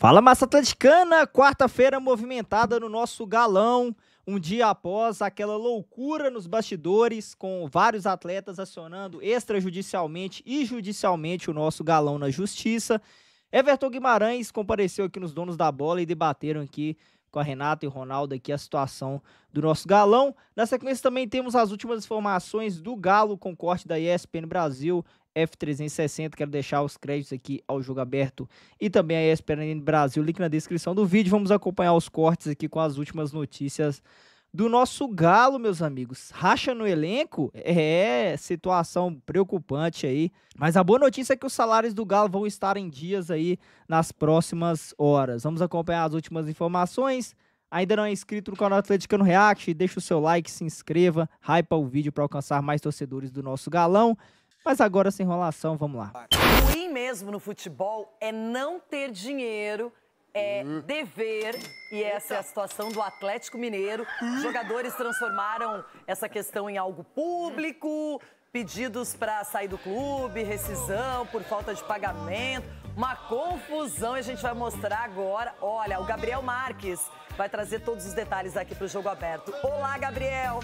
Fala, massa atleticana! Quarta-feira movimentada no nosso galão, um dia após aquela loucura nos bastidores, com vários atletas acionando extrajudicialmente e judicialmente o nosso galão na justiça. Everton Guimarães compareceu aqui nos donos da bola e debateram aqui com a Renata e o Ronaldo aqui a situação do nosso galão. Na sequência também temos as últimas informações do Galo com corte da ESPN Brasil, F360, quero deixar os créditos aqui ao Jogo Aberto e também a ESPN Brasil, link na descrição do vídeo. Vamos acompanhar os cortes aqui com as últimas notícias do nosso Galo, meus amigos. Racha no elenco? Situação preocupante aí. Mas a boa notícia é que os salários do Galo vão estar em dias aí nas próximas horas. Vamos acompanhar as últimas informações. Ainda não é inscrito no canal Atleticano React? Deixa o seu like, se inscreva, hypa o vídeo para alcançar mais torcedores do nosso galão. Mas agora, sem enrolação, vamos lá. Ruim mesmo no futebol é não ter dinheiro, é dever, e essa é a situação do Atlético Mineiro. Jogadores transformaram essa questão em algo público, pedidos para sair do clube, rescisão por falta de pagamento, uma confusão, e a gente vai mostrar agora. Olha, o Gabriel Marques vai trazer todos os detalhes aqui para o Jogo Aberto. Olá, Gabriel!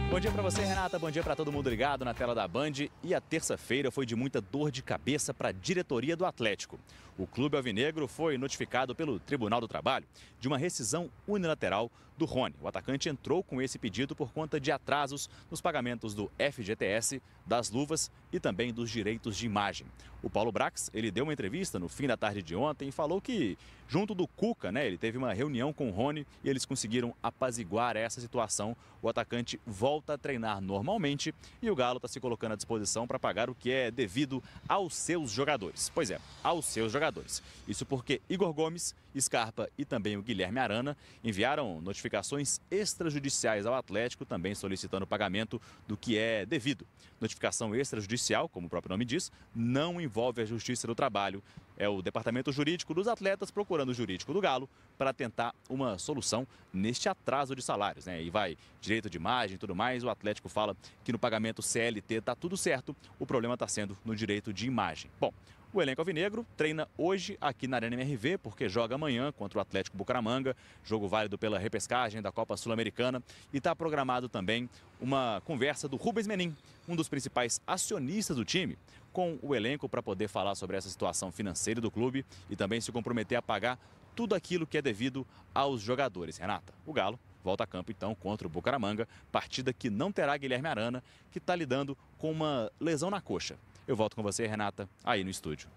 Bom dia pra você, Renata. Bom dia pra todo mundo ligado na tela da Band. E a terça-feira foi de muita dor de cabeça para a diretoria do Atlético. O clube alvinegro foi notificado pelo Tribunal do Trabalho de uma rescisão unilateral do Rony. O atacante entrou com esse pedido por conta de atrasos nos pagamentos do FGTS, das luvas e também dos direitos de imagem. O Paulo Brax, ele deu uma entrevista no fim da tarde de ontem e falou que, junto do Cuca, ele teve uma reunião com o Rony e eles conseguiram apaziguar essa situação. O atacante volta a treinar normalmente e o Galo está se colocando à disposição para pagar o que é devido aos seus jogadores. Pois é, aos seus jogadores. Isso porque Igor Gomes, Scarpa e também o Guilherme Arana enviaram notificações extrajudiciais ao Atlético, também solicitando o pagamento do que é devido. Notificação extrajudicial, como o próprio nome diz, não envolve a Justiça do Trabalho. É o departamento jurídico dos atletas procurando o jurídico do Galo para tentar uma solução neste atraso de salários, E vai direito de imagem e tudo mais. O Atlético fala que no pagamento CLT está tudo certo, o problema está sendo no direito de imagem. Bom, o elenco alvinegro treina hoje aqui na Arena MRV, porque joga amanhã contra o Atlético Bucaramanga, jogo válido pela repescagem da Copa Sul-Americana, e está programado também uma conversa do Rubens Menin, um dos principais acionistas do time, com o elenco para poder falar sobre essa situação financeira do clube e também se comprometer a pagar tudo aquilo que é devido aos jogadores. Renata, o Galo volta a campo então contra o Bucaramanga, partida que não terá Guilherme Arana, que está lidando com uma lesão na coxa. Eu volto com você, Renata, aí no estúdio.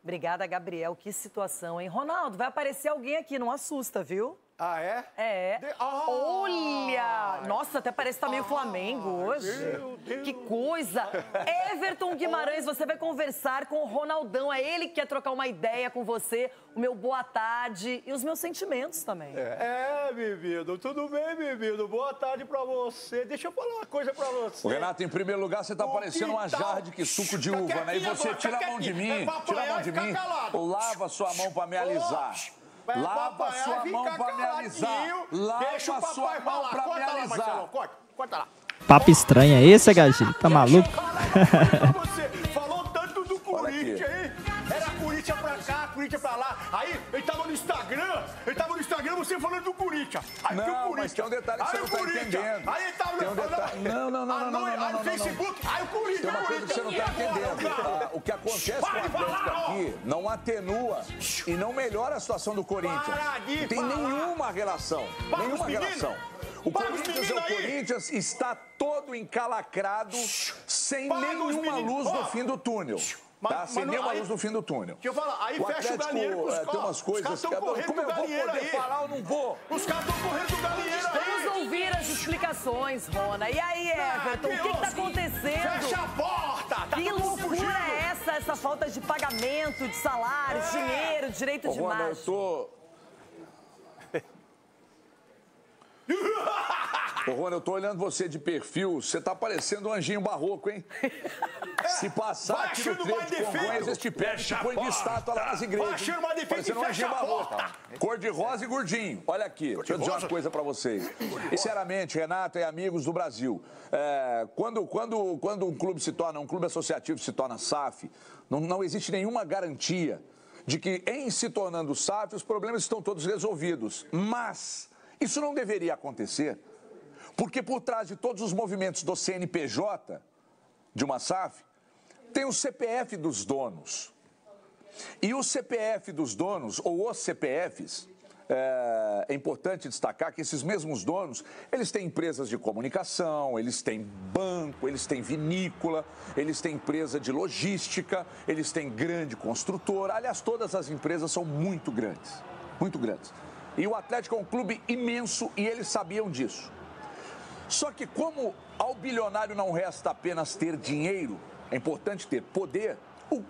Obrigada, Gabriel. Que situação, hein? Ronaldo, vai aparecer alguém aqui, não assusta, viu? Ah, é? É. Olha! Nossa, até parece que tá meio Flamengo hoje. Meu Deus. Que coisa! Everton Guimarães, você vai conversar com o Ronaldão. É ele que quer trocar uma ideia com você. O meu boa tarde e os meus sentimentos também. Bebido. Tudo bem, Bebido? Boa tarde pra você. Deixa eu falar uma coisa pra você. Ô, Renato, em primeiro lugar, você tá parecendo uma jarra de suco de uva, né? E você tira a mão de mim, lava sua mão pra me alisar. Lava sua mão pra me alisar. Lava sua mão pra me alisar. Corta lá. Papo estranho é esse, HG? Tá maluco? Você falou tanto do Corinthians aí. Era Corinthians pra cá, Corinthians pra lá. Aí ele tava no Instagram, você falando do Corinthians. Aí não, mas tem um detalhe que você não tá entendendo. Aí ele tava tem um detalhe... Não. Aí no Facebook, aí o Corinthians. Tem uma coisa que você não tá entendendo. O que acontece com o Atlético aqui não atenua e não melhora a situação do Corinthians. Não tem nenhuma relação. Nenhuma relação. O Corinthians está todo encalacrado, sem nenhuma luz no fim do túnel. Sem nenhuma luz no fim do túnel. Deixa eu falar, aí o fecha o galinheiro com os tem umas coisas que... Como eu vou poder falar, eu não vou. Os caras estão correndo do galinheiro aí. Vamos ouvir as explicações, Rona. E aí, Everton, o que tá acontecendo? Fecha a porta! Que loucura é essa? Essa falta de pagamento, de salários, dinheiro, direito de imagem. Eu tô... Ô, Rony, eu tô olhando você de perfil, você tá parecendo um anjinho barroco, hein? Se passar aqui no trevo de Congonhas, este pé te põe de estátua lá nas igrejas. Vai achando mais defeito e fecha a porta. Cor de rosa e gordinho. Olha aqui, deixa eu dizer uma coisa pra vocês. Sinceramente, Renato e amigos do Brasil, quando um clube se torna, um clube associativo se torna SAF, não existe nenhuma garantia de que, em se tornando SAF, os problemas estão todos resolvidos. Mas isso não deveria acontecer, porque por trás de todos os movimentos do CNPJ, de uma SAF, tem o CPF dos donos. E o CPF dos donos, ou os CPFs, é importante destacar que esses mesmos donos, eles têm empresas de comunicação, eles têm banco, eles têm vinícola, eles têm empresa de logística, eles têm grande construtora. Aliás, todas as empresas são muito grandes, muito grandes. E o Atlético é um clube imenso e eles sabiam disso. Só que como ao bilionário não resta apenas ter dinheiro, é importante ter poder.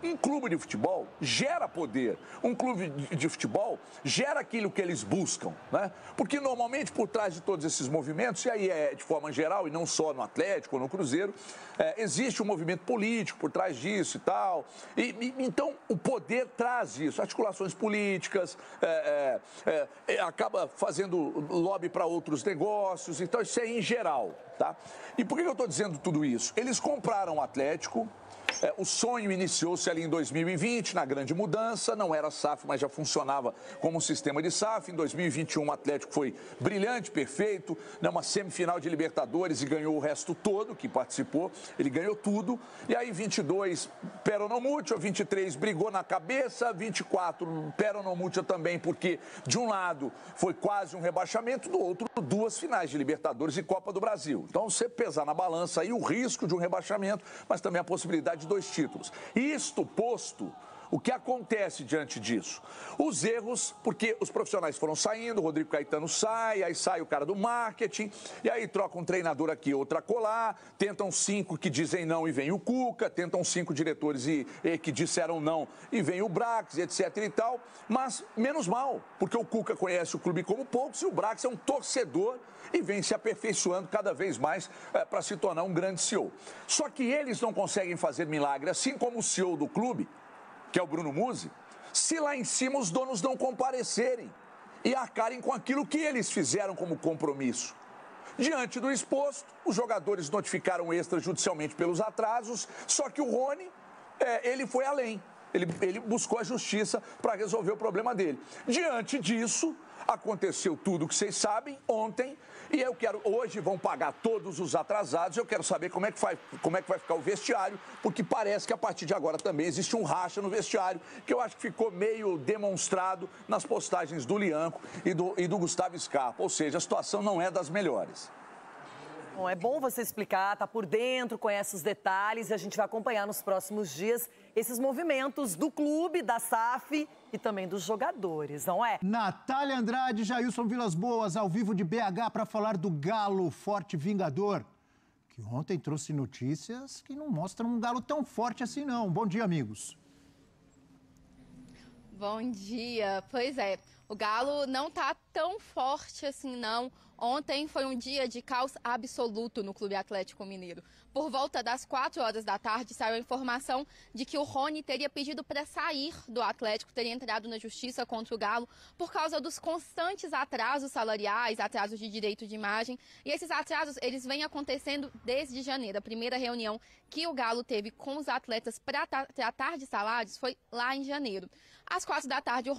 Um clube de futebol gera poder. Um clube de futebol gera aquilo que eles buscam, né? Porque normalmente por trás de todos esses movimentos, e aí é de forma geral, e não só no Atlético ou no Cruzeiro, existe um movimento político por trás disso e tal. Então o poder traz isso, articulações políticas, acaba fazendo lobby para outros negócios, então isso é em geral, tá? E por que eu estou dizendo tudo isso? Eles compraram o Atlético. O sonho iniciou-se ali em 2020, na grande mudança, não era SAF, mas já funcionava como um sistema de SAF. Em 2021 o Atlético foi brilhante, perfeito, uma semifinal de Libertadores e ganhou o resto todo que participou, ele ganhou tudo. E aí 22, peronomútil, 23 brigou na cabeça, 24 peronomútil também, porque de um lado foi quase um rebaixamento, do outro 2 finais de Libertadores e Copa do Brasil. Então você pesar na balança aí o risco de um rebaixamento, mas também a possibilidade de 2 títulos. Isto posto, o que acontece diante disso? Os erros, porque os profissionais foram saindo, o Rodrigo Caetano sai, aí sai o cara do marketing, e aí troca um treinador aqui, outro acolá, tentam 5 que dizem não e vem o Cuca, tentam 5 diretores que disseram não e vem o Brax, etc e tal, mas menos mal, porque o Cuca conhece o clube como poucos e o Brax é um torcedor e vem se aperfeiçoando cada vez mais para se tornar um grande CEO. Só que eles não conseguem fazer milagre, assim como o CEO do clube, que é o Bruno Musi, se lá em cima os donos não comparecerem e arcarem com aquilo que eles fizeram como compromisso. Diante do exposto, os jogadores notificaram extrajudicialmente pelos atrasos, só que o Rony, ele foi além. Ele buscou a justiça para resolver o problema dele. Diante disso, aconteceu tudo o que vocês sabem ontem, e hoje vão pagar todos os atrasados. Eu quero saber como é que vai ficar o vestiário, porque parece que a partir de agora também existe um racha no vestiário, que eu acho que ficou meio demonstrado nas postagens do Lianco e do Gustavo Scarpa. Ou seja, a situação não é das melhores. Bom, é bom você explicar, tá por dentro, conhece os detalhes e a gente vai acompanhar nos próximos dias esses movimentos do clube, da SAF e também dos jogadores, não é? Natália Andrade e Jailson Vilas Boas, ao vivo de BH, para falar do Galo forte vingador, que ontem trouxe notícias que não mostram um Galo tão forte assim, não. Bom dia, amigos. Bom dia. Pois é, o Galo não tá tão forte assim, não. Ontem foi um dia de caos absoluto no Clube Atlético Mineiro. Por volta das 4 horas da tarde, saiu a informação de que o Rony teria pedido para sair do Atlético, teria entrado na justiça contra o Galo por causa dos constantes atrasos salariais, atrasos de direito de imagem. E esses atrasos, eles vêm acontecendo desde janeiro. A primeira reunião que o Galo teve com os atletas para tratar de salários foi lá em janeiro. Às 4 da tarde,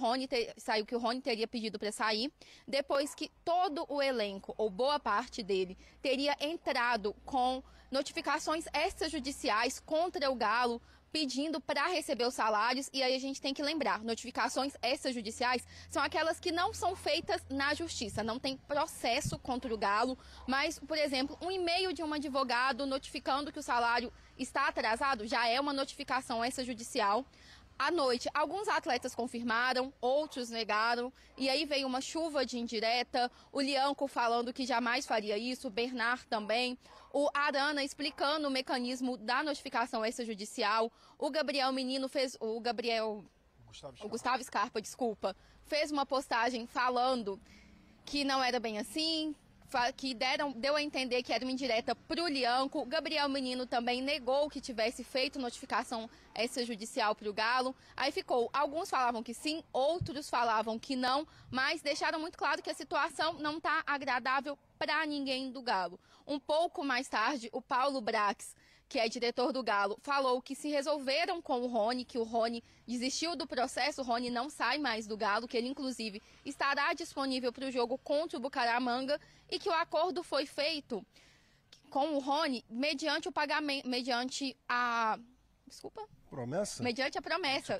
saiu que o Rony teria pedido para sair, depois que todo o elenco, ou boa parte dele, teria entrado com notificações extrajudiciais contra o Galo, pedindo para receber os salários. E aí a gente tem que lembrar, notificações extrajudiciais são aquelas que não são feitas na justiça, não tem processo contra o Galo, mas, por exemplo, um e-mail de um advogado notificando que o salário está atrasado já é uma notificação extrajudicial. À noite, alguns atletas confirmaram, outros negaram, e aí veio uma chuva de indireta, o Lianco falando que jamais faria isso, o Bernard também, o Arana explicando o mecanismo da notificação extrajudicial, o Gustavo Scarpa, fez uma postagem falando que não era bem assim, que deu a entender que era uma indireta para o Lianco. Gabriel Menino também negou que tivesse feito notificação extrajudicial para o Galo. Aí ficou, alguns falavam que sim, outros falavam que não, mas deixaram muito claro que a situação não está agradável para ninguém do Galo. Um pouco mais tarde, o Paulo Brax, que é diretor do Galo, falou que se resolveram com o Rony, que o Rony desistiu do processo, o Rony não sai mais do Galo, que ele, inclusive, estará disponível para o jogo contra o Bucaramanga e que o acordo foi feito com o Rony mediante o pagamento, mediante a promessa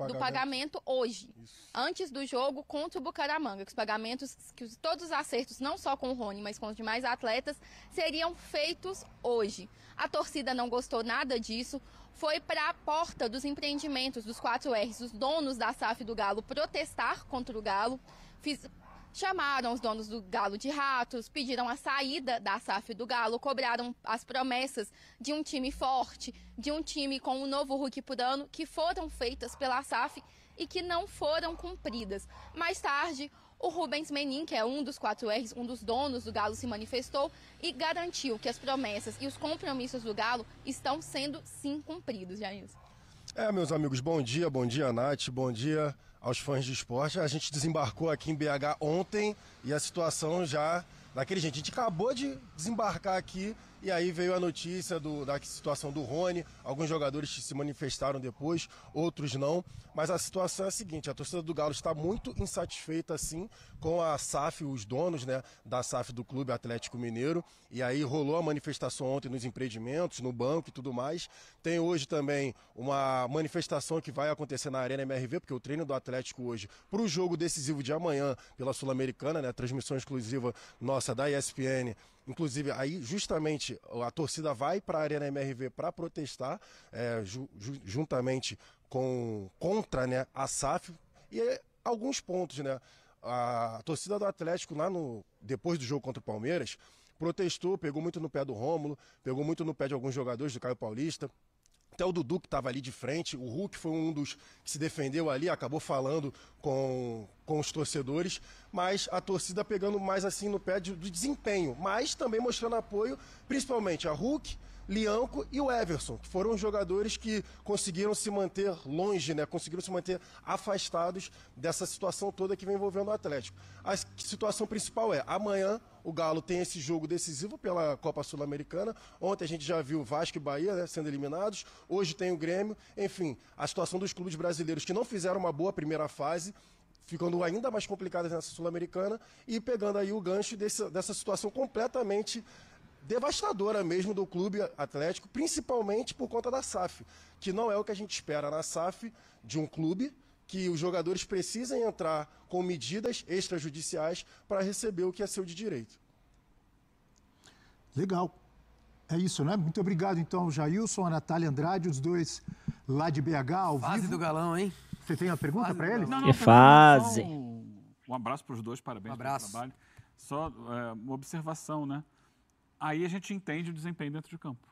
do pagamento hoje, antes do jogo contra o Bucaramanga, que os pagamentos, todos os acertos, não só com o Rony, mas com os demais atletas, seriam feitos hoje. A torcida não gostou nada disso, foi para a porta dos empreendimentos dos 4Rs, os donos da SAF do Galo, protestar contra o Galo, chamaram os donos do Galo de ratos, pediram a saída da SAF do Galo, cobraram as promessas de um time forte, de um time com um novo Hulk por ano, que foram feitas pela SAF e que não foram cumpridas. Mais tarde, o Rubens Menin, que é um dos 4Rs, um dos donos do Galo, se manifestou e garantiu que as promessas e os compromissos do Galo estão sendo, sim, cumpridos, Jailson. Meus amigos, bom dia, Nath, bom dia aos fãs de esporte. A gente desembarcou aqui em BH ontem e a situação já daquele jeito. A gente acabou de desembarcar aqui e aí veio a notícia da situação do Rony. Alguns jogadores se manifestaram depois, outros não. Mas a situação é a seguinte, a torcida do Galo está muito insatisfeita, sim, com a SAF, os donos, né, da SAF do Clube Atlético Mineiro. E aí rolou a manifestação ontem nos empreendimentos, no banco e tudo mais. Tem hoje também uma manifestação que vai acontecer na Arena MRV, porque o treino do Atlético hoje, para o jogo decisivo de amanhã, pela Sul-Americana, né, transmissão exclusiva nossa da ESPN. Inclusive, aí justamente a torcida vai para a Arena MRV para protestar, juntamente contra, né, a SAF. E alguns pontos, né? A torcida do Atlético, depois do jogo contra o Palmeiras, protestou, pegou muito no pé do Rômulo, pegou muito no pé de alguns jogadores do Caio Paulista. Até o Dudu, que estava ali de frente, o Hulk foi um dos que se defendeu ali, acabou falando com os torcedores, mas a torcida pegando mais assim no pé do desempenho, mas também mostrando apoio, principalmente a Hulk, Lianco e o Everson, que foram jogadores que conseguiram se manter longe, né? Conseguiram se manter afastados dessa situação toda que vem envolvendo o Atlético. A situação principal é, amanhã o Galo tem esse jogo decisivo pela Copa Sul-Americana. Ontem a gente já viu Vasco e Bahia, né, sendo eliminados. Hoje tem o Grêmio. Enfim, a situação dos clubes brasileiros que não fizeram uma boa primeira fase, ficando ainda mais complicadas nessa Sul-Americana e pegando aí o gancho dessa situação completamente devastadora mesmo do Clube Atlético, principalmente por conta da SAF, que não é o que a gente espera na SAF de um clube, que os jogadores precisem entrar com medidas extrajudiciais para receber o que é seu de direito. Legal. É isso, né? Muito obrigado, então, ao Jailson, a Natália Andrade, os dois lá de BH, ao vivo. Fase do Galão, hein? Você tem uma pergunta para ele? Que fase. Um abraço para os dois, parabéns pelo trabalho. Só uma observação, né? Aí a gente entende o desempenho dentro de campo.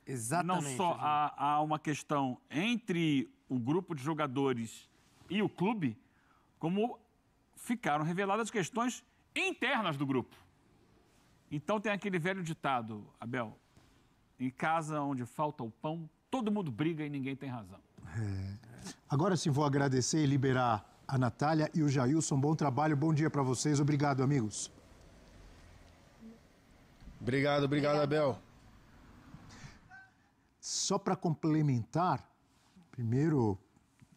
Exatamente. Não só há uma questão entre o grupo de jogadores e o clube, como ficaram reveladas questões internas do grupo. Então tem aquele velho ditado, Abel, em casa onde falta o pão, todo mundo briga e ninguém tem razão. Agora sim vou agradecer e liberar a Natália e o Jailson. Bom trabalho, bom dia para vocês. Obrigado, amigos. Obrigado, Abel. Só para complementar, primeiro,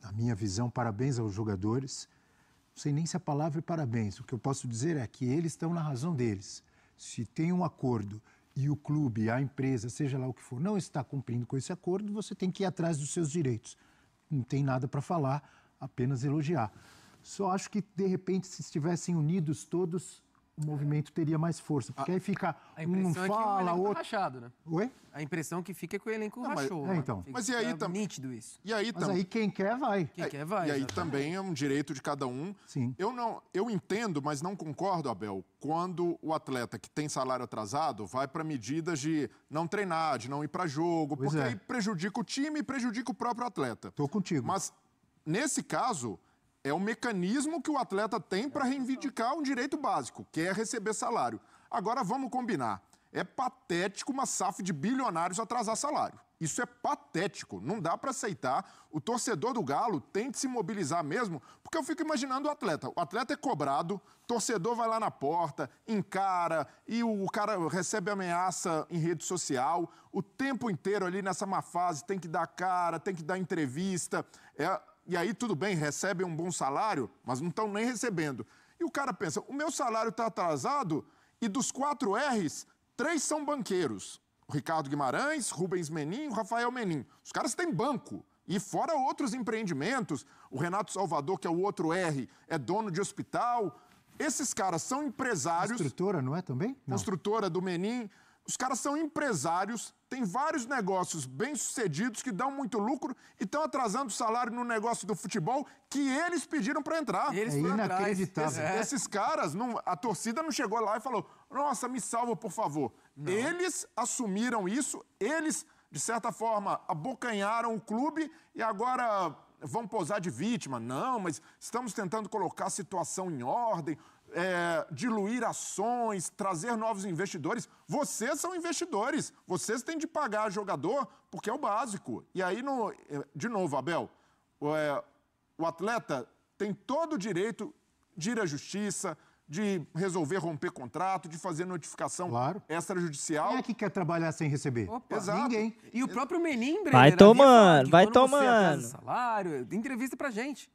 na minha visão, parabéns aos jogadores. Não sei nem se a palavra é parabéns. O que eu posso dizer é que eles estão na razão deles. Se tem um acordo e o clube, a empresa, seja lá o que for, não está cumprindo com esse acordo, você tem que ir atrás dos seus direitos. Não tem nada para falar, apenas elogiar. Só acho que, de repente, se estivessem unidos todos, o movimento teria mais força. Porque aí fica, um fala, outro... Tá rachado, né? Oi? A impressão que fica é que o elenco rachou. Então. Mas e aí também... nítido isso. E aí, mas aí quem quer, vai. Quem quer, vai. E aí também é um direito de cada um. Sim. Eu entendo, mas não concordo, Abel, quando o atleta que tem salário atrasado vai para medidas de não treinar, de não ir para jogo, porque aí prejudica o time e prejudica o próprio atleta. Tô contigo. Mas, nesse caso... é um mecanismo que o atleta tem para reivindicar um direito básico, que é receber salário. Agora, vamos combinar. É patético uma SAF de bilionários atrasar salário. Isso é patético, não dá para aceitar. O torcedor do Galo tem que se mobilizar mesmo, porque eu fico imaginando o atleta. O atleta é cobrado, torcedor vai lá na porta, encara, e o cara recebe ameaça em rede social. O tempo inteiro ali nessa má fase tem que dar cara, tem que dar entrevista. E aí tudo bem, recebem um bom salário, mas não estão nem recebendo. E o cara pensa, o meu salário está atrasado e dos 4 R's, 3 são banqueiros. O Ricardo Guimarães, Rubens Menin, o Rafael Menin. Os caras têm banco. E fora outros empreendimentos, o Renato Salvador, que é o outro R, é dono de hospital. Esses caras são empresários... Construtora, não é também? Não. Construtora do Menin. Os caras são empresários, têm vários negócios bem-sucedidos que dão muito lucro e estão atrasando o salário no negócio do futebol que eles pediram para entrar. É inacreditável. Esses caras, a torcida não chegou lá e falou, nossa, me salva, por favor. Não. Eles assumiram isso, eles, de certa forma, abocanharam o clube e agora vão posar de vítima. Não, mas estamos tentando colocar a situação em ordem, diluir ações, trazer novos investidores. Vocês são investidores, vocês têm de pagar jogador porque é o básico. E aí, de novo, Abel, o atleta tem todo o direito de ir à justiça, de resolver romper contrato, de fazer notificação extrajudicial. Quem é que quer trabalhar sem receber? Opa, exato. Ninguém. E o próprio Menin, vai tomando, vai tomando. Você atrasa salário, entrevista pra gente.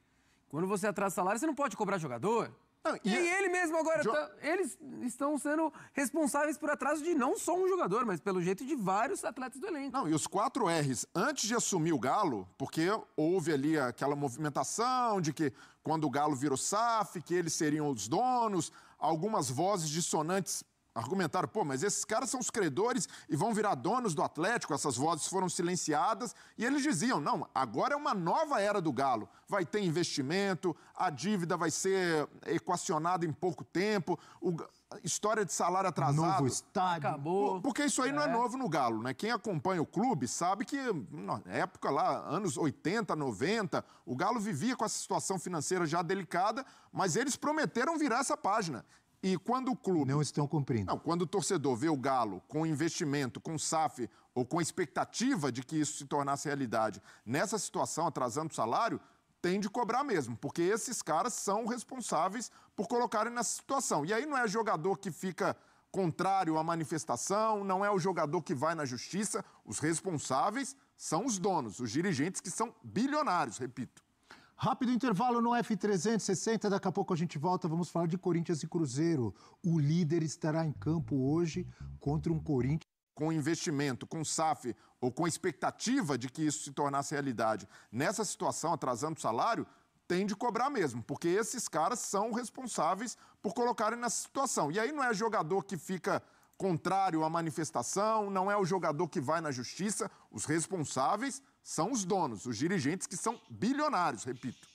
Quando você atrasa salário, você não pode cobrar jogador. Não, e ele mesmo agora, eles estão sendo responsáveis por atraso de não só um jogador, mas pelo jeito de vários atletas do elenco. Não, e os 4 R's, antes de assumir o Galo, porque houve ali aquela movimentação de que quando o Galo virou SAF, que eles seriam os donos, algumas vozes dissonantes argumentaram, pô, mas esses caras são os credores e vão virar donos do Atlético, essas vozes foram silenciadas, e eles diziam, não, agora é uma nova era do Galo, vai ter investimento, a dívida vai ser equacionada em pouco tempo, história de salário atrasado. Novo estádio. Acabou. Porque isso aí não é novo no Galo, né? Quem acompanha o clube sabe que, na época lá, anos 80, 90, o Galo vivia com essa situação financeira já delicada, mas eles prometeram virar essa página. E quando o clube... Não estão cumprindo. Não, quando o torcedor vê o Galo com investimento, com SAF, ou com expectativa de que isso se tornasse realidade, nessa situação, atrasando o salário, tem de cobrar mesmo, porque esses caras são responsáveis por colocarem nessa situação. E aí não é jogador que fica contrário à manifestação, não é o jogador que vai na justiça, os responsáveis são os donos, os dirigentes que são bilionários, repito. Rápido intervalo no F360, daqui a pouco a gente volta, vamos falar de Corinthians e Cruzeiro. O líder estará em campo hoje contra um Corinthians. Com investimento, com SAF ou com expectativa de que isso se tornasse realidade, nessa situação, atrasando o salário, tem de cobrar mesmo, porque esses caras são responsáveis por colocarem nessa situação. E aí não é jogador que fica contrário à manifestação, não é o jogador que vai na justiça, os responsáveis são os donos, os dirigentes que são bilionários, repito.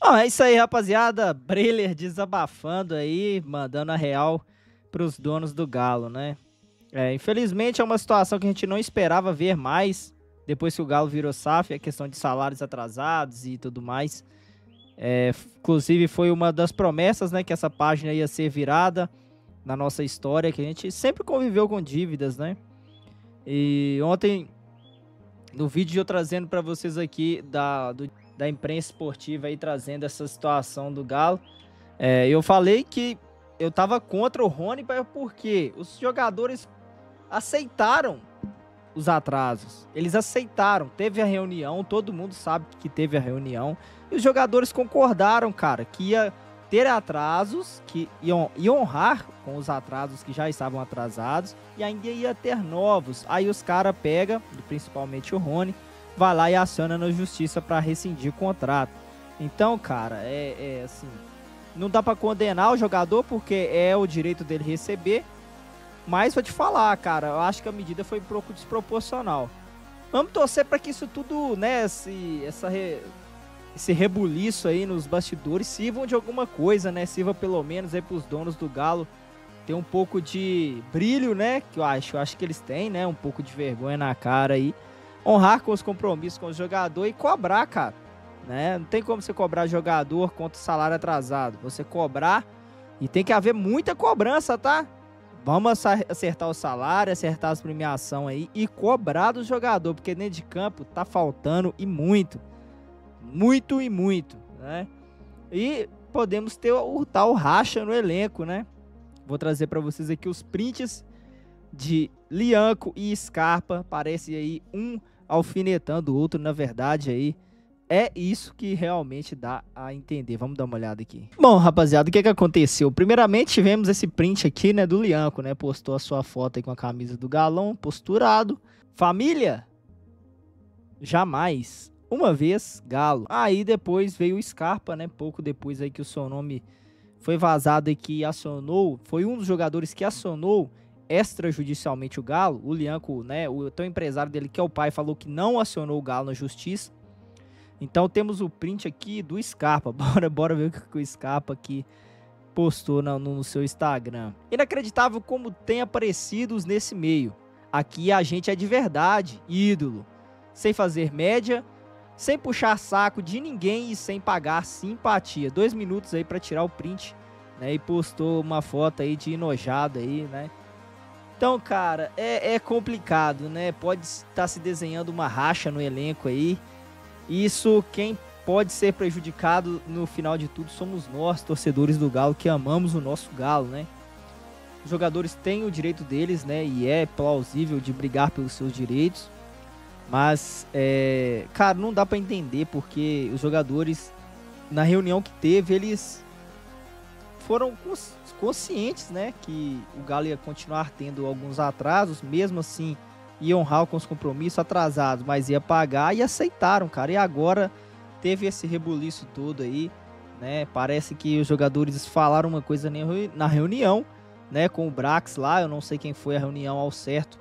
É isso aí, rapaziada. Breler desabafando aí, mandando a real pros donos do Galo, né? Infelizmente é uma situação que a gente não esperava ver mais, depois que o Galo virou SAF, a questão de salários atrasados e tudo mais. Inclusive foi uma das promessas, né, que essa página ia ser virada na nossa história, que a gente sempre conviveu com dívidas, né? E ontem, no vídeo eu trazendo para vocês aqui da imprensa esportiva aí, trazendo essa situação do Galo, eu falei que eu tava contra o Rony porque os jogadores aceitaram os atrasos. Eles aceitaram, teve a reunião, todo mundo sabe que teve a reunião, e os jogadores concordaram, cara, que ia ter atrasos, que iam honrar com os atrasos que já estavam atrasados, e ainda ia ter novos. Aí os caras pegam, principalmente o Rony, vai lá e aciona na justiça para rescindir o contrato. Então, cara, assim, não dá para condenar o jogador porque é o direito dele receber, mas vou te falar, cara, eu acho que a medida foi um pouco desproporcional. Vamos torcer para que isso tudo, né, esse rebuliço aí nos bastidores sirvam de alguma coisa, né? Sirva pelo menos aí pros donos do Galo ter um pouco de brilho, né? Que eu acho que eles têm, né? Um pouco de vergonha na cara aí. Honrar com os compromissos com o jogador e cobrar, cara, né? Não tem como você cobrar jogador contra salário atrasado. Você cobrar, e tem que haver muita cobrança, tá? Vamos acertar o salário, acertar as premiações aí e cobrar do jogador, porque dentro de campo tá faltando e muito. Muito e muito, né? E podemos ter o tal racha no elenco, né? Vou trazer para vocês aqui os prints de Lianco e Scarpa. Parece aí um alfinetando o outro, na verdade aí. É isso que realmente dá a entender. Vamos dar uma olhada aqui. Bom, rapaziada, o que aconteceu? Primeiramente, tivemos esse print aqui, né, do Lianco, né? Postou a sua foto aí com a camisa do Galão, posturado. Família? Jamais. Uma vez, Galo. Aí depois veio o Scarpa, né? Pouco depois aí que o seu nome foi vazado e que acionou. Foi um dos jogadores que acionou extrajudicialmente o Galo. O Lianco, né? O teu empresário dele, que é o pai, falou que não acionou o Galo na justiça. Então temos o print aqui do Scarpa. Bora ver o que o Scarpa aqui postou no seu Instagram. Inacreditável como tem aparecidos nesse meio. Aqui a gente é de verdade, ídolo. Sem fazer média, sem puxar saco de ninguém e sem pagar simpatia. 2 minutos aí pra tirar o print, né? E postou uma foto aí de enojado aí, né? Então, cara, é complicado, né? Pode estar se desenhando uma racha no elenco aí. Isso, quem pode ser prejudicado no final de tudo somos nós, torcedores do Galo, que amamos o nosso Galo, né? Os jogadores têm o direito deles, né? E é plausível de brigar pelos seus direitos. Mas, cara, não dá pra entender porque os jogadores, na reunião que teve, eles foram conscientes, né? Que o Galo ia continuar tendo alguns atrasos, mesmo assim ia honrar com os compromissos atrasados, mas ia pagar e aceitaram, cara. E agora teve esse rebuliço todo aí, né? Parece que os jogadores falaram uma coisa na reunião, né? Com o Brax lá, eu não sei quem foi a reunião ao certo,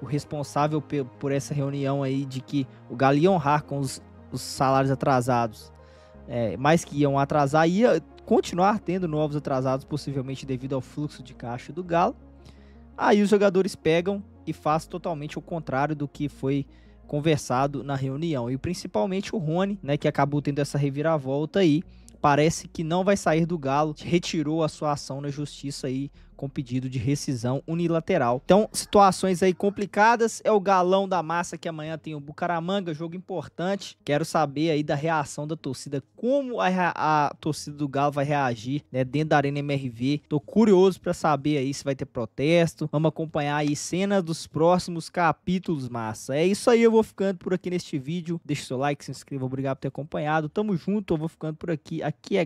o responsável por essa reunião aí de que o Galo ia honrar com os salários atrasados, mas que iam atrasar, ia continuar tendo novos atrasados, possivelmente devido ao fluxo de caixa do Galo. Aí os jogadores pegam e faz totalmente o contrário do que foi conversado na reunião. E principalmente o Rony, né, que acabou tendo essa reviravolta aí, parece que não vai sair do Galo, retirou a sua ação na justiça aí com pedido de rescisão unilateral. Então, situações aí complicadas. É o Galão da Massa que amanhã tem o Bucaramanga, jogo importante. Quero saber aí da reação da torcida, como a torcida do Galo vai reagir, né, dentro da Arena MRV. Tô curioso para saber aí se vai ter protesto. Vamos acompanhar aí cenas dos próximos capítulos, massa. É isso aí, eu vou ficando por aqui neste vídeo. Deixa o seu like, se inscreva, obrigado por ter acompanhado. Tamo junto, eu vou ficando por aqui. Aqui é